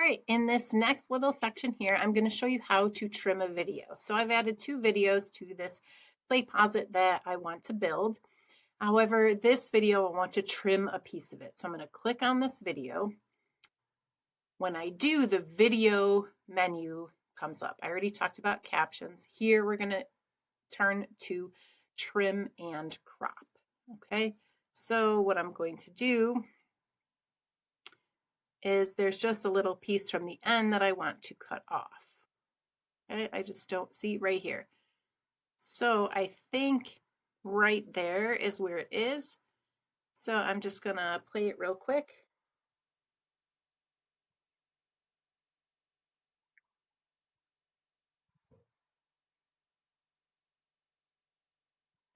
All right, in this next little section here, I'm going to show you how to trim a video. So I've added 2 videos to this PlayPosit that I want to build. However, this video, I want to trim a piece of it. So I'm going to click on this video. When I do, the video menu comes up. I already talked about captions. Here, we're going to turn to trim and crop. Okay, so what I'm going to do is there's just a little piece from the end that I want to cut off. Okay, I just don't see right here. So I think right there is where it is. So I'm just gonna play it real quick.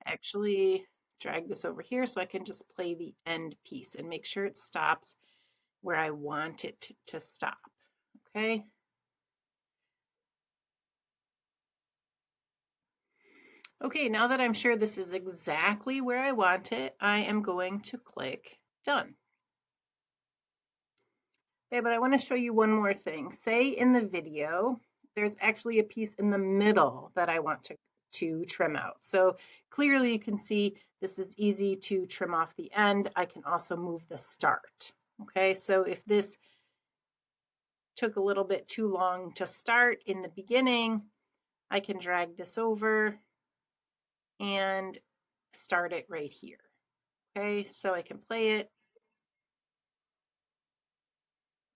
Actually drag this over here so I can just play the end piece and make sure it stops where I want it to stop. Okay. Okay, now that I'm sure this is exactly where I want it, I am going to click done. Okay, but I want to show you one more thing. Say in the video, there's actually a piece in the middle that I want to trim out. So clearly you can see this is easy to trim off the end. I can also move the start. Okay, so if this took a little bit too long to start in the beginning, I can drag this over and start it right here. Okay, so I can play it.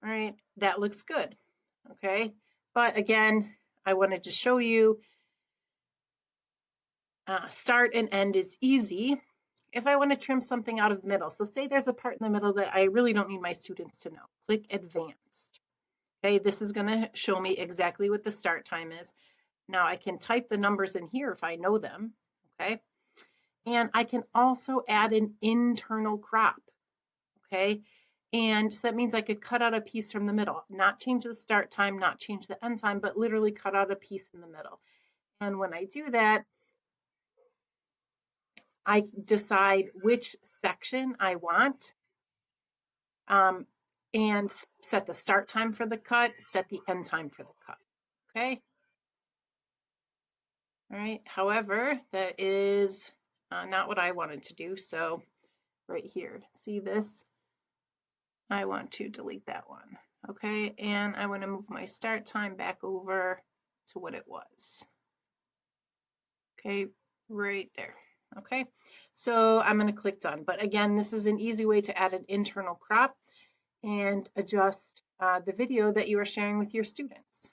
All right, that looks good. Okay, but again, I wanted to show you start and end is easy. If I want to trim something out of the middle, so say there's a part in the middle that I really don't need my students to know, click advanced. Okay, this is going to show me exactly what the start time is. Now I can type the numbers in here if I know them. Okay, and I can also add an internal crop. Okay, and so that means I could cut out a piece from the middle, not change the start time, not change the end time, but literally cut out a piece in the middle. And when I do that, I decide which section I want and set the start time for the cut, set the end time for the cut. Okay. All right. However, that is not what I wanted to do. So right here, see this? I want to delete that one. Okay. And I want to move my start time back over to what it was. Okay. Right there. Okay. So I'm going to click done. But again, this is an easy way to add an internal crop and adjust the video that you are sharing with your students.